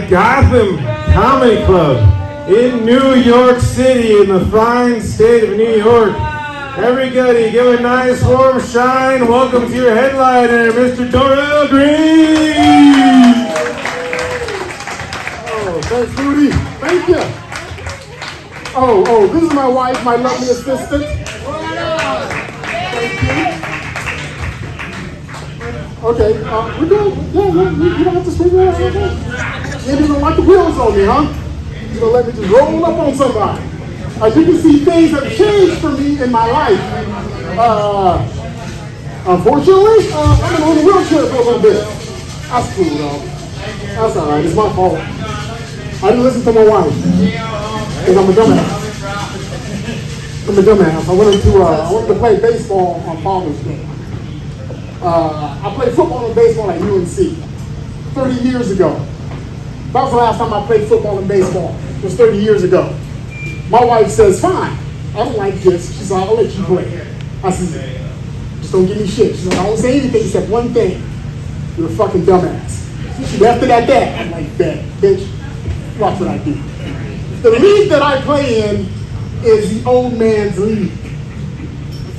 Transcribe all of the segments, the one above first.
Gotham Comedy Club in New York City, in the fine state of New York. Everybody give a nice warm shine. Welcome to your headliner, Mr. Darrell Green. Oh, thanks, Rudy. Thank you. Oh, this is my wife, my lovely assistant. Thank you. Okay, we're good. Yeah, you don't have to scream around. Maybe you don't like the wheels on me, huh? You're gonna let me just roll up on somebody. As you can see, things have changed for me in my life. Unfortunately, I'm in a little wheelchair for a little bit. That's cool, though. That's all right. It's my fault. I didn't listen to my wife because I'm a dumbass. I wanted to play baseball on Father's Day. I played football and baseball at UNC 30 years ago. That was the last time I played football and baseball. It was 30 years ago. My wife says, fine, I don't like this. She said, I'll let you play. I said, just don't give me shit. She said, I won't say anything except one thing. You're a fucking dumbass. She left it at that. I'm like, that, bitch, watch what I do. The league that I play in is the old man's league.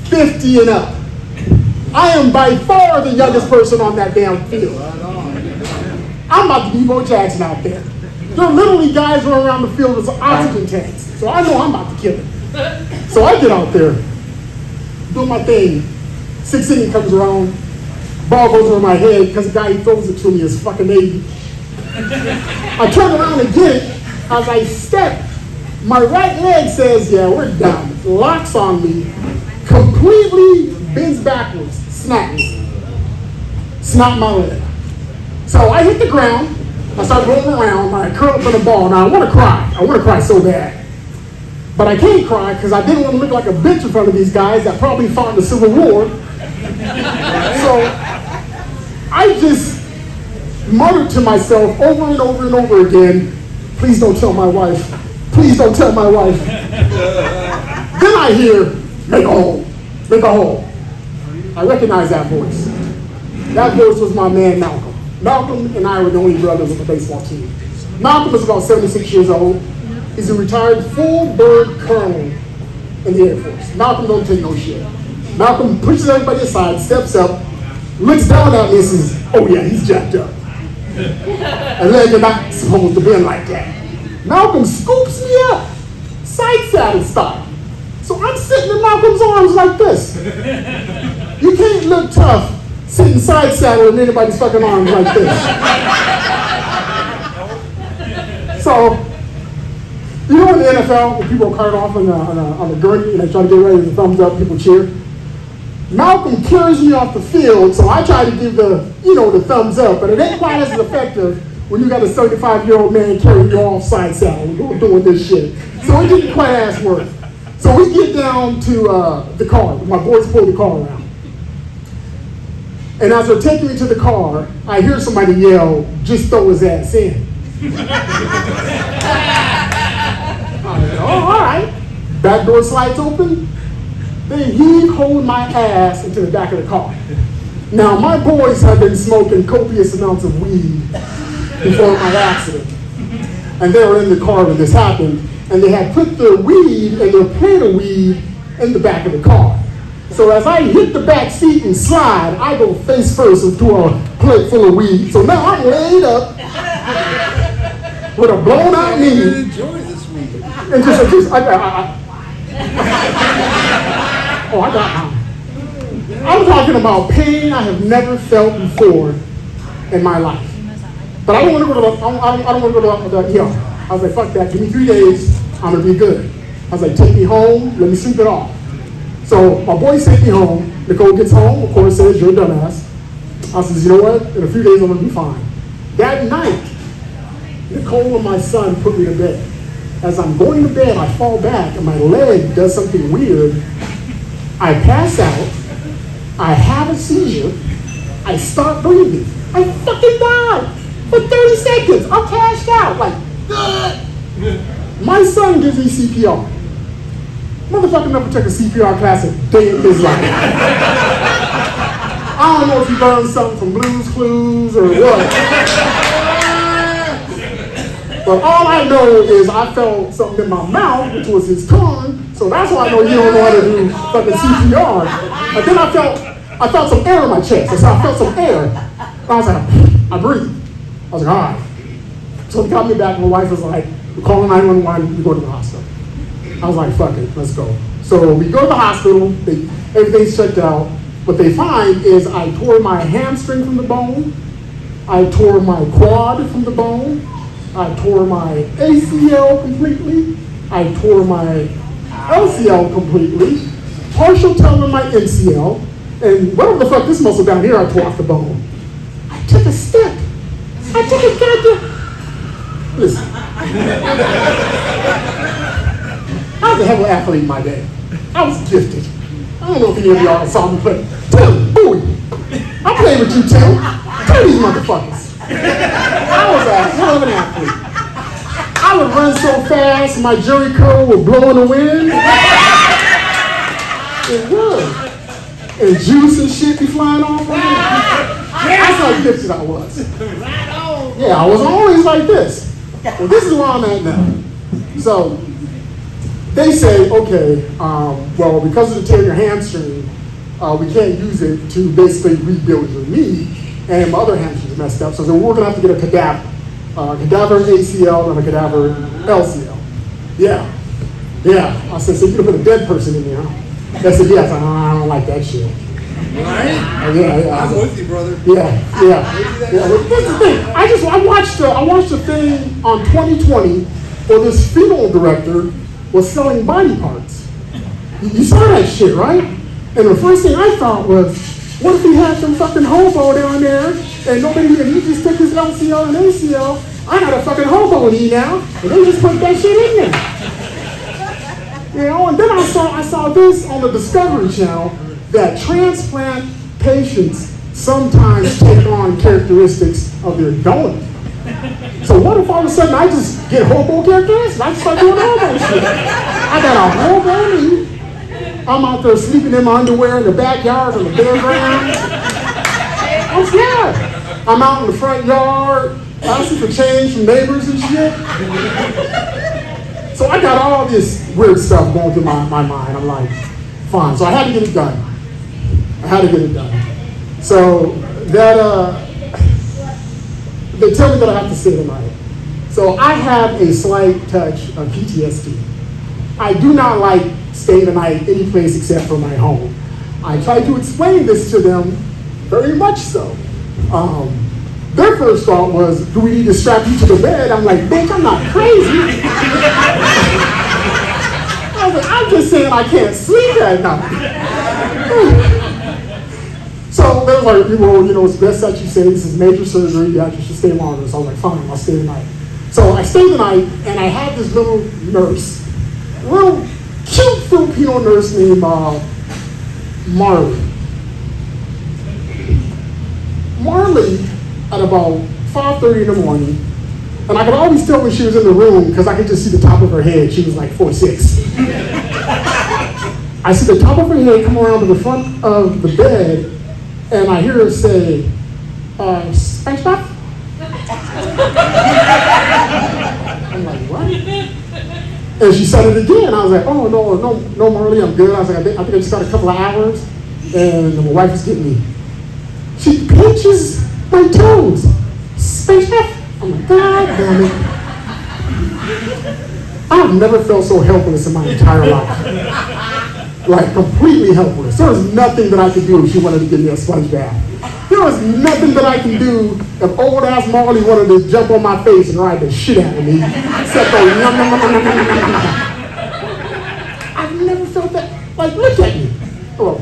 50 and up. I am by far the youngest person on that damn field. I'm about to be Bo Jackson out there. There are literally guys running around the field with oxygen tanks. So I know I'm about to kill it. So I get out there, do my thing. 6th inning comes around, ball goes over my head because the guy who throws it to me is fucking Navy. I turn around and get it. As I step, my right leg says, yeah, we're done. Locks on me, completely bends backwards, snaps. Snap my leg. So I hit the ground, I start rolling around, I curl up in the ball. Now I want to cry so bad. But I can't cry because I didn't want to look like a bitch in front of these guys that probably fought in the Civil War. So I just muttered to myself over and over and over again, please don't tell my wife. Please don't tell my wife. Then I hear, make a hole, make a hole. I recognize that voice. That voice was my man Malcolm. Malcolm and I were the only brothers on the baseball team. Malcolm is about 76 years old. He's a retired full-bird colonel in the Air Force. Malcolm don't take no shit. Malcolm pushes everybody aside, steps up, looks down at me and says, oh yeah, he's jacked up. And then you're not supposed to be like that. Malcolm scoops me up, side saddle style. So I'm sitting in Malcolm's arms like this. You can't look tough sitting side saddle in anybody's fucking arms like this. So, you know in the NFL, when people are carted off on the gurney and they try to get ready to thumbs up, people cheer. Malcolm carries me off the field, so I try to give the thumbs up, but it ain't quite as effective when you got a 35-year-old man carrying you off side saddle doing this shit. So it didn't quite ass work. So we get down to the car. My boys pull the car around. And as they're taking me to the car, I hear somebody yell, just throw his ass in. All right. Back door slides open. They hold my ass into the back of the car. Now, my boys have been smoking copious amounts of weed before my accident. And they were in the car when this happened. And they had put their weed and their plate of weed in the back of the car. So as I hit the back seat and slide, I go face first into a plate full of weed. So now I'm laid up with a blown out knee. Enjoy this weed. And I got I'm talking about pain I have never felt before in my life. But I don't want to go to the ER. I was like, fuck that, give me 3 days, I'm gonna be good. I was like, take me home, let me sleep it off. So my boy sent me home. Nicole gets home, of course, says, you're a dumbass. I says, you know what, in a few days I'm gonna be fine. That night, Nicole and my son put me to bed. As I'm going to bed, I fall back and my leg does something weird. I pass out, I have a seizure, I start breathing. I fucking died for 30 seconds. I'm passed out, like, my son gives me CPR. Motherfucker never took a CPR class a day in his life. I don't know if he learned something from Blue's Clues or what. But all I know is I felt something in my mouth, which was his tongue, so that's why I know you don't know how to do fucking CPR. And then I felt some air in my chest. So I felt some air. And I was like, I breathed. I was like, all right. So they got me back, my wife was like, we're calling 911, we go to the hospital. I was like, fuck it, let's go. So we go to the hospital, everything's checked out. What they find is I tore my hamstring from the bone, I tore my quad from the bone, I tore my ACL completely, I tore my LCL completely, partial tear in my MCL, and whatever the fuck this muscle down here I tore off the bone. I took a step. I took a goddamn... Listen. I was a hell of an athlete in my day. I was gifted. I don't know if any of y'all saw me play. Tim, Bowie. I played with you, Tim. Tell these motherfuckers. I was a hell of an athlete. I would run so fast, my jerry curl would blow in the wind. It would. And juice and shit be flying off of me. That's how gifted I was. Yeah, I was always like this. Well, this is where I'm at now. So, they say, okay, well, because of the tear in your hamstring, we can't use it to basically rebuild your knee, and my other hamstring's messed up, so we're gonna have to get a cadaver ACL and a cadaver LCL. Yeah. I said, so you can put a dead person in there, huh? They said, yeah. I said, I don't like that shit. Right? Yeah. I'm with you, brother. Yeah. Well, this is the thing. I watched a thing on 2020 where this funeral director was selling body parts. You saw that shit, right? And the first thing I thought was, what if he had some fucking hobo down there and he just took his LCL and ACL? I got a fucking hobo knee now, and they just put that shit in there. You know, and then I saw this on the Discovery Channel that transplant patients sometimes take on characteristics of their donor. So what if all of a sudden I just get hobo characteristics? I just start doing hobo shit. I got a hobo knee. I'm out there sleeping in my underwear in the backyard on the bare ground. I'm scared. I'm out in the front yard asking for change from neighbors and shit. So I got all this weird stuff going through my mind. I'm like, fine. So I had to get it done. So that, they tell me that I have to stay tonight. So I have a slight touch of PTSD. I do not like staying the night any place except for my home. I tried to explain this to them, very much so. Their first thought was, do we need to strap you to the bed? I'm like, bitch, I'm not crazy. I was like, I'm just saying I can't sleep at night. So they were like, well, you know, it's best that you say this is major surgery, you actually should stay longer. So I was like, fine, I'll stay the night. So I stayed the night, and I had this little nurse, real cute Filipino nurse named Marley. Marley, at about 5:30 in the morning, and I could always tell when she was in the room because I could just see the top of her head. She was like 4'6". I see the top of her head come around to the front of the bed, and I hear her say, SpongeBob? I'm like, what? And she said it again. I was like, oh, no, Marley, I'm good. I was like, I think I just got a couple of hours, and my wife is getting me. She pinches my toes. SpongeBob? I'm like, God damn it. I've never felt so helpless in my entire life. Like, completely helpless. There was nothing that I could do if she wanted to give me a sponge bath. There was nothing that I can do if old ass Marley wanted to jump on my face and ride the shit out of me. Except go, nom, nom, nom, nom, nom, nom, nom. I've never felt that. Like, look at me. Well,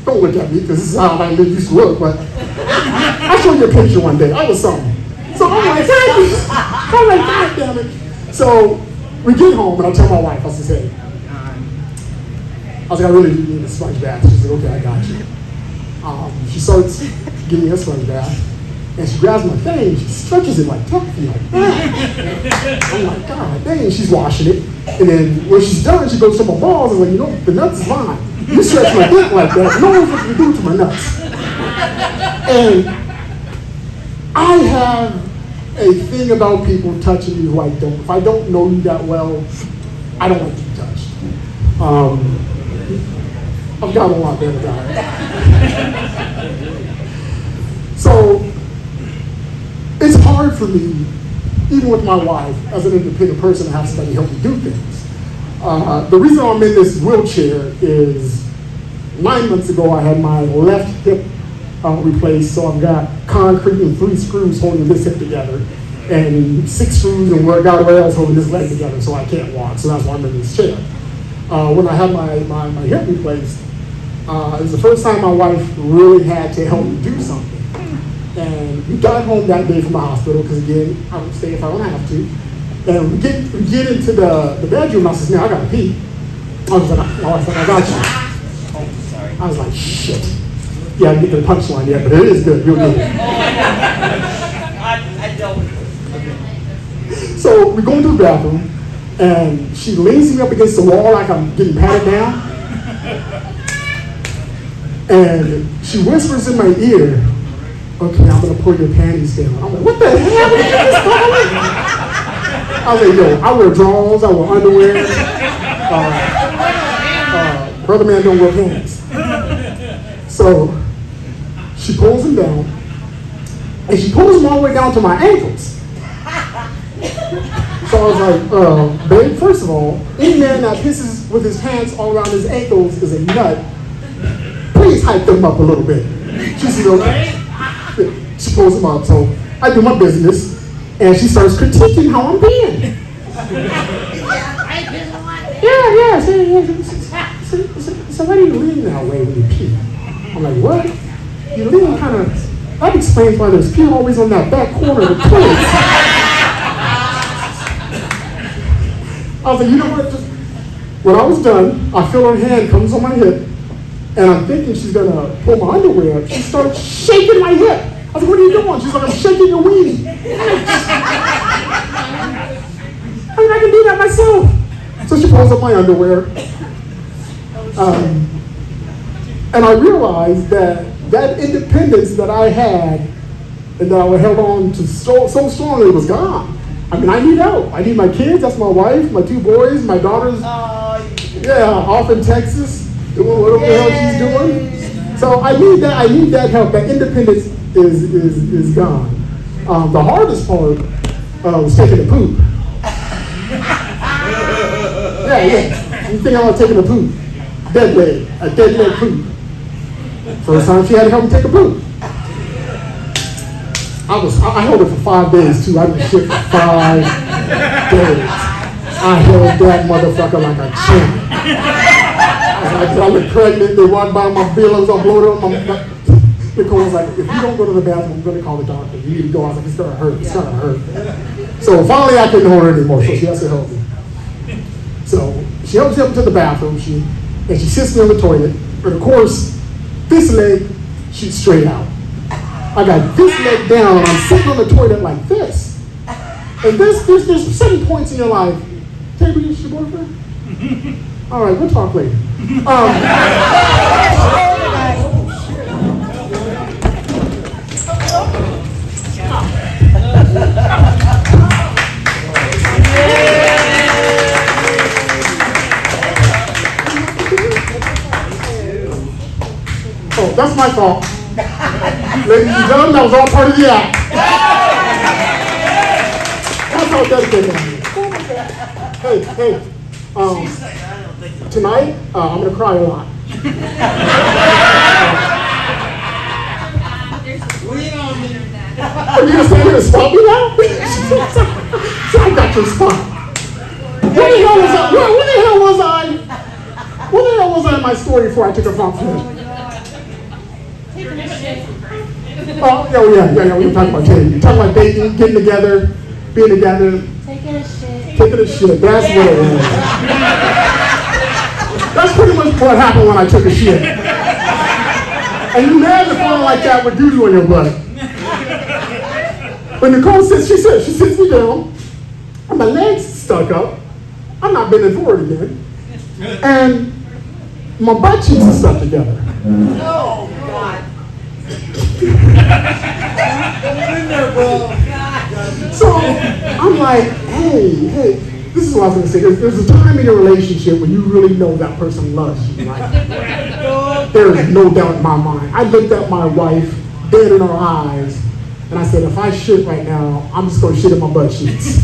don't look at me, because this is how I used to look, but I'll show you a picture one day. I was something. So I'm like, God damn it. So we get home, and I tell my wife, I said, I was like, I really need a sponge bath. She's like, okay, I got you. She starts giving me a sponge bath, and she grabs my thing, she stretches it like taffy, like that. I'm like, God dang, she's washing it. And then when she's done, she goes to my balls and like, you know, the nuts is mine. You stretch my dick like that, no one can do it to my nuts. And I have a thing about people touching me who I don't. If I don't know you that well, I don't like to be touched. I've gotten a lot better at it. So it's hard for me, even with my wife, as an independent person, to have somebody help me do things. The reason I'm in this wheelchair is 9 months ago I had my left hip replaced, so I've got concrete and 3 screws holding this hip together, and 6 screws and got rails holding this leg together, so I can't walk. So that's why I'm in this chair. When I had my hip replaced, it was the first time my wife really had to help me do something. And we got home that day from the hospital, because again, I would stay if I don't have to. And we get into the bedroom, I said, "Now I gotta pee." I was like, "I got you." I was like, "Shit." Yeah, I didn't get to the punchline yet, but it is good. You'll get it. I don't. So we go into the bathroom, and she leans me up against the wall like I'm getting patted down. And she whispers in my ear, "Okay, I'm gonna pull your panties down." I'm like, "What the hell did you just call me?" I was like, "Yo, I wear drawers, I wear underwear. Brother man don't wear pants." So she pulls him down, and she pulls him all the way down to my ankles. So I was like, "Babe, first of all, any man that pisses with his pants all around his ankles is a nut. Please hype them up a little bit." She said, "Okay." She pulls him up, so I do my business, and she starts critiquing how I'm being. Yeah. So why do you lean that way when you pee? I'm like, "What? You lean kind of." That explains why there's pee always on that back corner of the toilet. I was like, "You know what? Just when I was done, I feel her hand comes on my hip, and I'm thinking she's gonna pull my underwear up. She starts shaking my hip. I was like, "What are you doing?" She's like, "I'm shaking your weenie." I mean, I can do that myself. So she pulls up my underwear. And I realized that independence that I had and that I held on to so strongly was gone. I mean, I need help. I need my kids. That's my wife, my 2 boys, my daughters. Off in Texas, doing whatever the hell she's doing. So I need that help. That independence is gone. The hardest part was taking a poop. Yeah. You think I was taking a poop? A dead leg poop. First time she had to help me take a poop. I held it for 5 days too. I didn't shit for 5 days. I held that motherfucker like a champ. I was pregnant. They walked by my billows. I bloated on my. Nicole was like, "If you don't go to the bathroom, I'm going to call the doctor. You need to go." I was like, "It's going to hurt. It's going to hurt." So finally, I couldn't hold her anymore. So she has to help me. So she helps me up to the bathroom. She sits me on the toilet. And of course, this leg shoots straight out. I got this leg down, and I'm sitting on the toilet like this. And there's certain points in your life. Tabor, is your boyfriend? All right, we'll talk later. Oh, that's my fault. Ladies and gentlemen, that was all part of the act. That's how dedicated I am. Hey. Tonight, I'm going to cry a lot. Are you going to stand here and stop me now? So I got your spot. Where the hell was I in my story before I took a front flip? Oh, yeah, we were talking about dating. You're talking about dating, getting together, being together. Taking a shit. That's what it was. That's pretty much what happened when I took a shit. And you imagine feeling like that with doo-doo in your butt. When Nicole sits me down, and my legs stuck up. I'm not bending forward again. And my butt cheeks are stuck together. Oh, God. So I'm like, hey, this is what I was gonna say. There's a time in your relationship when you really know that person loves you, right? There is no doubt in my mind. I looked at my wife dead in her eyes, and I said, if I shit right now, I'm just gonna shit in my butt cheeks.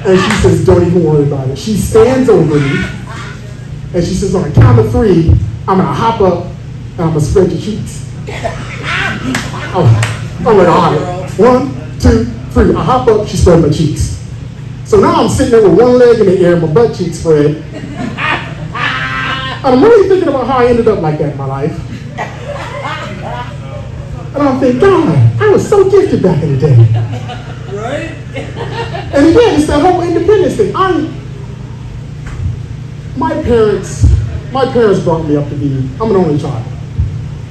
And she says, don't even worry about it. She stands over me, and she says, on a count of 3, I'm gonna hop up, and I'm gonna spread your cheeks. I'm like, all right. 1, 2, 3. I hop up, she spread my cheeks. So now I'm sitting there with one leg in the air, my butt cheeks spread. And I'm really thinking about how I ended up like that in my life. And I'm thinking, God, I was so gifted back in the day. Right? And again, it's that whole independence thing. My parents brought me up to be, I'm an only child.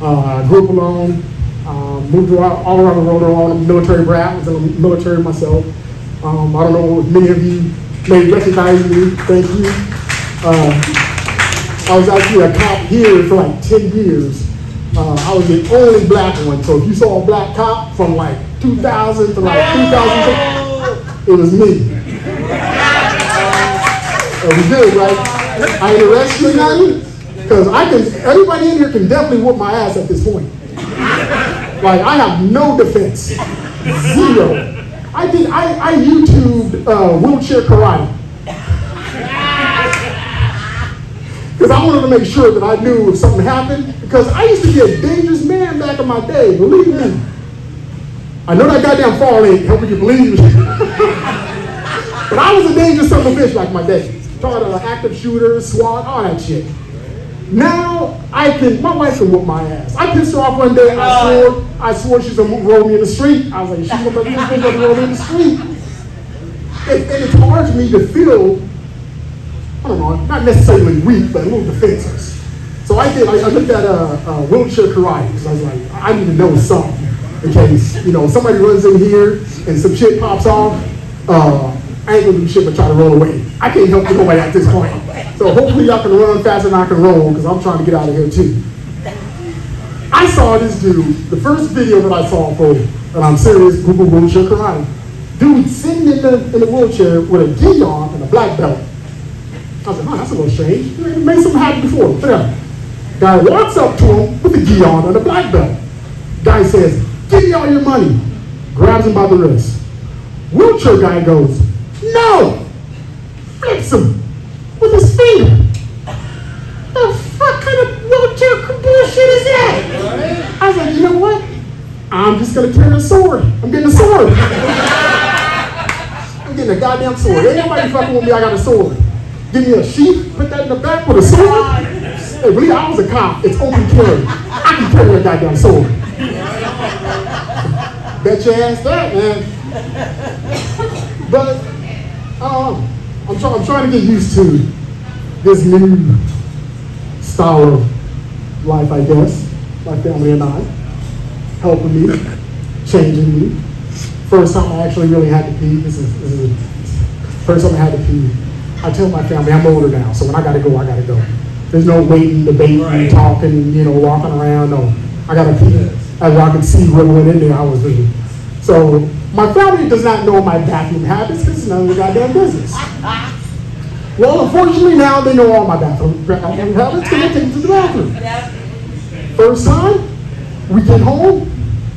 I grew up alone, moved all around the world alone. I'm a military brat, was in the military myself. I don't know if many of you may recognize me, thank you. I was actually a cop here for like 10 years. I was the only black one, so if you saw a black cop from like 2000 to like 2006, it was me. It was good, right? I ain't arrested or nothing, because everybody in here can definitely whoop my ass at this point. Like, I have no defense. 0. I YouTubed wheelchair karate. Because I wanted to make sure that I knew if something happened. Because I used to be a dangerous man back in my day, believe me. I know that goddamn fall ain't helping you believe me. But I was a dangerous son of a bitch back in my day. Taught an active shooter, SWAT, all that shit. Now, my wife can whoop my ass. I pissed her off one day, I swore she's gonna roll me in the street. I was like, she's gonna roll me in the street. And it's hard for me to feel, I don't know, not necessarily weak, but a little defenseless. So I looked at wheelchair karate, because I was like, I need to know something. In case, somebody runs in here and some shit pops off, I ain't gonna do shit but try to roll away. I can't help nobody at this point. So hopefully y'all can run faster than I can roll, because I'm trying to get out of here too. I saw this dude, the first video that I saw for, and I'm serious, Google wheelchair karate. Dude sitting in the wheelchair with a gi on and a black belt. I was like, that's a little strange. It made something happen before. Whatever. Guy walks up to him with the gi on and a black belt. Guy says, give me all your money. Grabs him by the wrist. Wheelchair guy goes, no! Flips him with his finger. The fuck kind of wheelchair bullshit is that? I was like, you know what? I'm just gonna carry a sword. I'm getting a sword. I'm getting a goddamn sword. Ain't nobody fucking with me, I got a sword. Give me a sheath, put that in the back with a sword. Hey, believe I was a cop, it's open carry. I can carry a goddamn sword. Bet your ass that, man. But I'm trying to get used to this new style of life, I guess. My family and I, helping me, changing me. First time I actually really had to pee. This is first time I had to pee. I tell my family I'm older now, so when I gotta go, I gotta go. There's no waiting, debating, talking, walking around. No, I gotta pee. As I could see what went in there, I was leaving. So my family does not know my bathroom habits because it's none of their goddamn business. Well, unfortunately now they know all my bathroom habits because they take me to the bathroom. First time, we get home,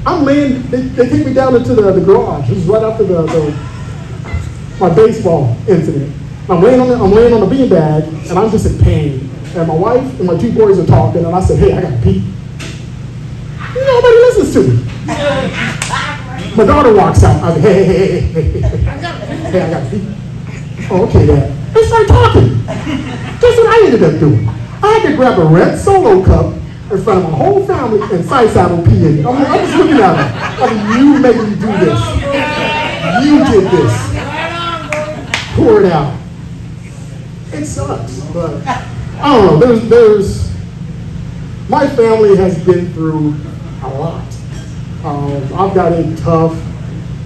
I'm laying, they take me down into the garage. This is right after my baseball incident. I'm laying on the beanbag and I'm just in pain. And my wife and my 2 boys are talking and I said, hey, I gotta pee. Nobody listens to me. My daughter walks out. I said, hey, I gotta pee. Oh, okay, Dad. They start talking. Guess what I ended up doing? I had to grab a red Solo cup in front of my whole family and side saddle pee in it. I'm just looking at them. I mean, you made me do this. You did this. Pour it out. It sucks, but I don't know. There's my family has been through a lot. I've got a tough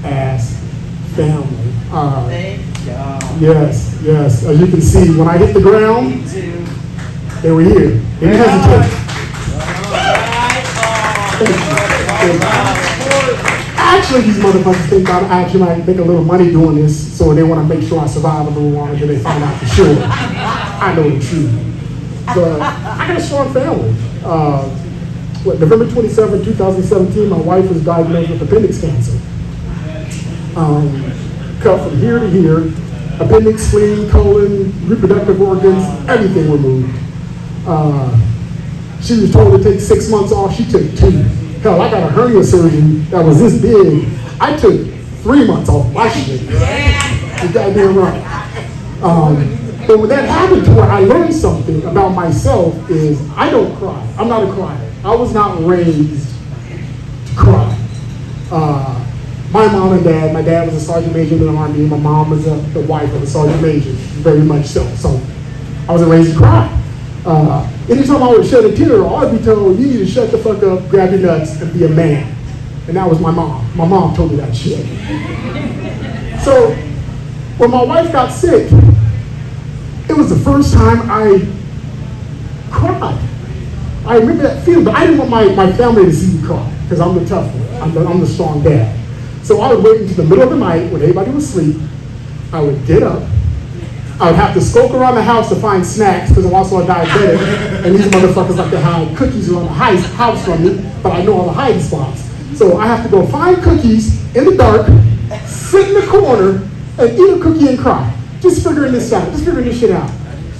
ass family. Thank God. Yes. As you can see, when I hit the ground, they were here. They didn't hesitate. I Actually, these motherfuckers think I actually might make a little money doing this, so they want to make sure I survive a little longer than they find out for sure. I know the truth. But I got a strong family. November 27, 2017, my wife was diagnosed with appendix cancer. Cut from here to here, appendix, spleen, colon, reproductive organs, everything removed. She was told to take 6 months off, she took 2. Hell, I got a hernia surgery that was this big. I took 3 months off my shit. You goddamn right. But when that happened to her, I learned something about myself is I don't cry. I'm not a crier. I was not raised to cry. My mom and dad, my dad was a sergeant major in the Army, my mom was the wife of a sergeant major, very much so. So I wasn't raised to cry. Anytime I would shed a tear, I'd be told, you need to shut the fuck up, grab your nuts, and be a man. And that was my mom. My mom told me that shit. So when my wife got sick, it was the first time I cried. I remember that feeling, but I didn't want my family to see me cry, because I'm the tough one. I'm the strong dad. So I would wait until the middle of the night when everybody was asleep. I would get up. I would have to skulk around the house to find snacks because I'm also a diabetic, and these motherfuckers like to hide cookies around the house from me, but I know all the hiding spots. So I have to go find cookies in the dark, sit in the corner, and eat a cookie and cry. Just figuring this out, just figuring this shit out.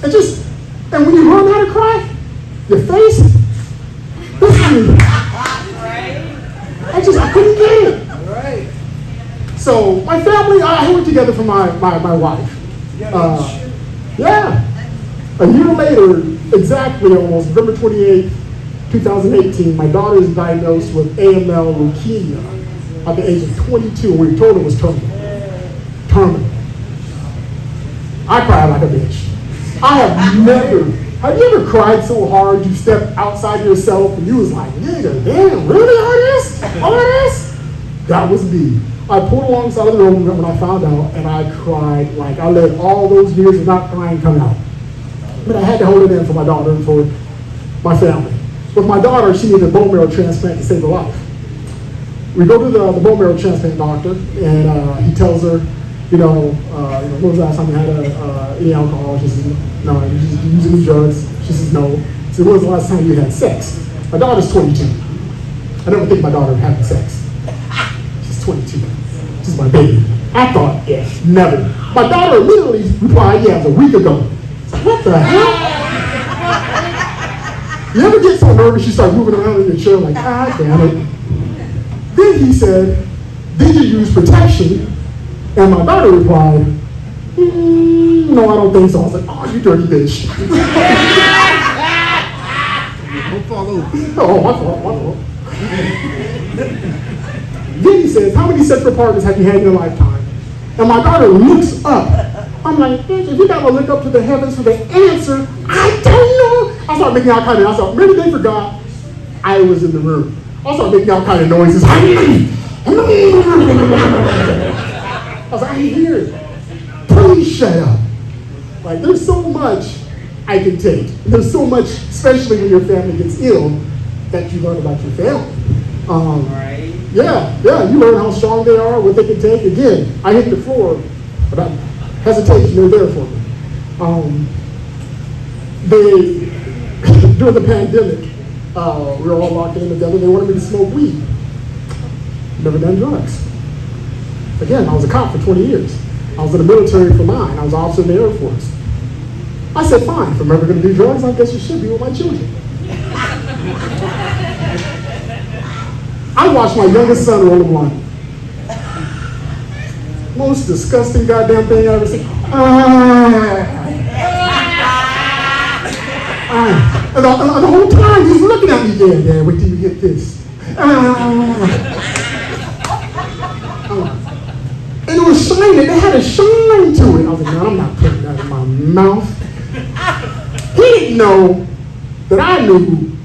And when you learn how to cry, your face, this is me. I couldn't get it. So my family, I worked together for my wife. Yeah. A year later, exactly almost, November 28, 2018, my daughter is diagnosed with AML leukemia at the age of 22. We were told it was terminal. I cried like a bitch. Have you ever cried so hard you stepped outside yourself and you was like, nigga, damn, really all this? That was me. I pulled alongside of the road when I found out, and I cried like I let all those years of not crying come out. But I had to hold it in for my daughter and for my family. With my daughter, she needed a bone marrow transplant to save her life. We go to the bone marrow transplant doctor, and he tells her, when was the last time you had any alcohol? She says, no. You just using any drugs? She says, no. So when was the last time you had sex? My daughter's 22. I never think my daughter having sex. She's 22. She's my baby. I thought, yeah, never. My daughter immediately replied, yeah, it was a week ago. What the hell? You ever get so nervous you start moving around in your chair like, ah, damn it. Then he said, did you use protection? And my daughter replied, no, I don't think so. I was like, oh, you dirty bitch. Don't fall over. Oh, my fault. Then he says, how many sexual partners have you had in your lifetime? And my daughter looks up. I'm like, bitch, if you gotta look up to the heavens for the answer, I don't know. I started making all kind of, maybe they forgot I was in the room. I started making all kind of noises. I was like, I ain't hear it. Please shut up. Like, there's so much I can take. There's so much, especially when your family gets ill, that you learn about your family. Right. Yeah, you learn how strong they are, what they can take. Again, I hit the floor, but hesitation, they're there for me. During the pandemic, we were all locked in together. They wanted me to smoke weed. Never done drugs. Again, I was a cop for 20 years. I was in the military for 9. I was an officer in the Air Force. I said, fine, if I'm ever going to do drugs, I guess you should be with my children. I watched my youngest son roll a blunt. Most disgusting goddamn thing I ever seen. And the whole time he's looking at me, yeah, wait till you get this. And it was shining, they had a shine to it. I was like, no, I'm not putting that in my mouth. He didn't know that I knew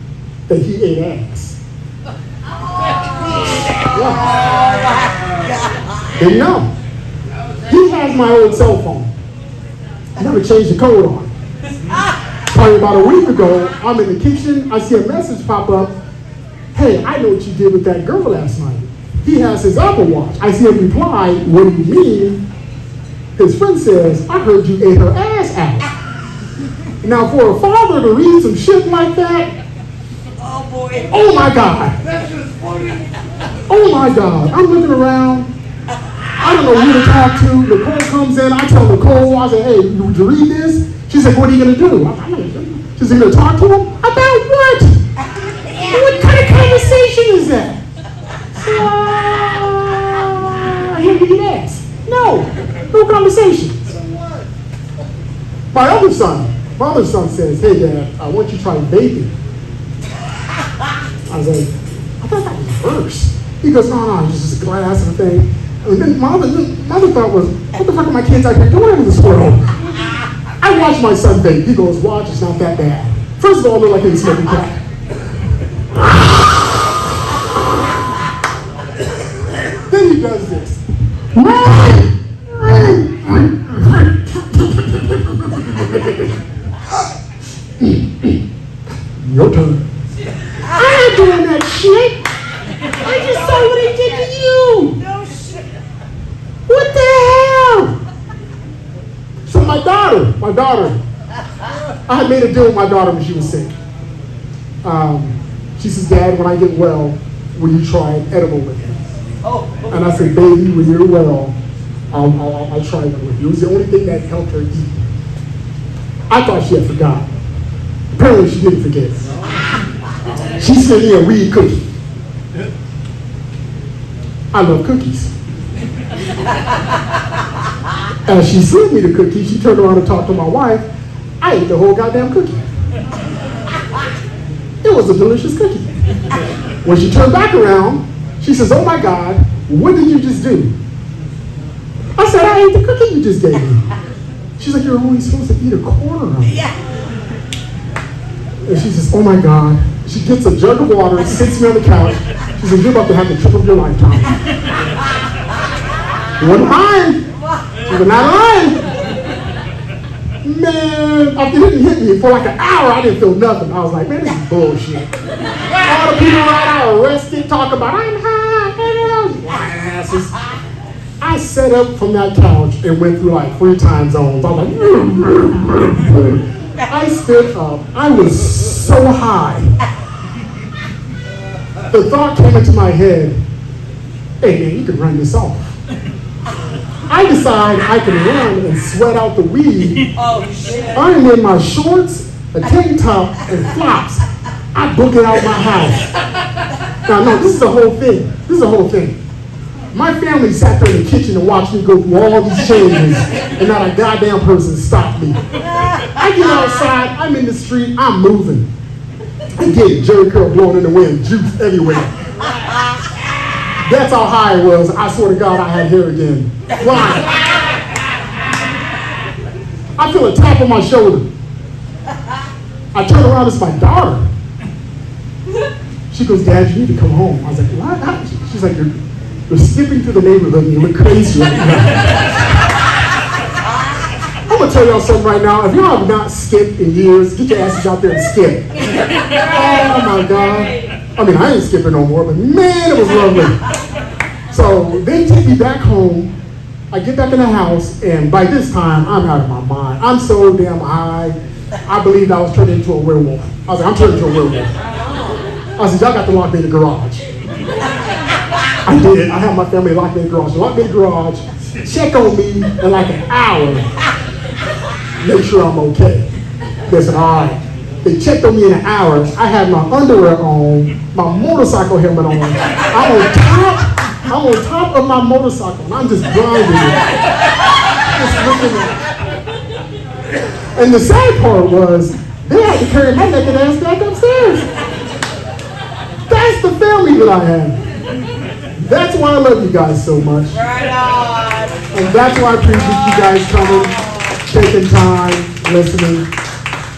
that he ate ass. Didn't know. He has my old cell phone. I never changed the code on it. Probably about a week ago, I'm in the kitchen, I see a message pop up. Hey, I know what you did with that girl last night. He has his Apple Watch. I see him reply, what do you mean? His friend says, I heard you ate her ass out. Now, for a father to read some shit like that, Oh boy. oh my God. That's just funny. Oh my God. I'm looking around. I don't know who to talk to. Nicole comes in. I tell Nicole, I say, hey, would you read this? She said, what are you going to do? She said, you're going to talk to him? About what? What kind of conversation is that? He'll be ass. No conversation. My other son says, hey Dad, I want you to try vaping. I was like, I thought that was worse. He goes, no, it's just a glass and a thing. And then my other thought was, what the fuck are my kids out here doing in this world? I watched my son vape. He goes, watch, it's not that bad. First of all, it looked like he was smoking crack. Then he does this. Your turn. I'm not doing that shit. I just saw what he did to you. No shit. What the hell? So my daughter, I had made a deal with my daughter when she was sick. She says, Dad, when I get well, will you try an edible with me? Oh. And I said, baby, when you're well, I'll try one with you. It was the only thing that helped her eat. I thought she had forgotten. Apparently she didn't forget. She sent me a weed cookie. I love cookies. As she sent me the cookie, she turned around and talked to my wife. I ate the whole goddamn cookie. It was a delicious cookie. When she turned back around, she says, oh my God, what did you just do? I said, I ate the cookie you just gave me. She's like, you're only supposed to eat a quarter of it. And she says, oh my God. She gets a jug of water and sits me on the couch. She says, you're about to have the trip of your lifetime. You wasn't lying. She was not lying. Man, after it didn't hit me for like an hour, I didn't feel nothing. I was like, man, this is bullshit. All the people right now arrested, talk about, I'm high, lying asses. I sat up from that couch and went through like 3 time zones. I was like, I stood up. I was so high. The thought came into my head, hey man, you can run this off. I decide I can run and sweat out the weed. Oh shit. I'm in my shorts, a tank top, and flops. I book it out my house. Now, no, this is the whole thing. This is the whole thing. My family sat there in the kitchen and watched me go through all these changes, and not a goddamn person stopped me. I get outside, I'm in the street, I'm moving. I get jerry curl blowing in the wind, juice everywhere. That's how high it was. I swear to God, I had hair again. Flying. I feel a tap on my shoulder. I turn around, it's my daughter. She goes, Dad, you need to come home. I was like, what? She's like, you're skipping through the neighborhood and you look crazy right now. I'm gonna tell y'all something right now. If y'all have not skipped in years, get your asses out there and skip. Oh my God. I mean, I ain't skipping no more, but man, it was lovely. So they take me back home. I get back in the house, and by this time, I'm out of my mind. I'm so damn high. I believed I was turned into a werewolf. I was like, I'm turned into a werewolf. I said, y'all got to lock me in the garage. I did. I had my family lock me in the garage. They locked me in the garage, check on me in like an hour, make sure I'm okay. They said, all right. They checked on me in an hour. I had my underwear on, my motorcycle helmet on. I'm on top of my motorcycle, and I'm just driving it. Just looking at it. And the sad part was, they had to carry my naked ass back upstairs. That's the family that I have. That's why I love you guys so much. Right on. And that's why I appreciate you guys coming, taking time, listening,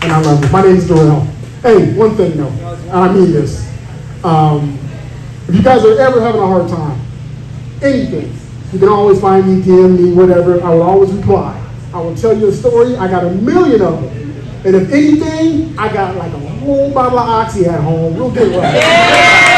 and I love you. My name's Darrell. Hey, one thing though, and I mean this. If you guys are ever having a hard time, anything, you can always find me, DM me, whatever. I will always reply. I will tell you a story. I got a million of them. And if anything, I got like a whole bottle of Oxy at home. We'll get it right.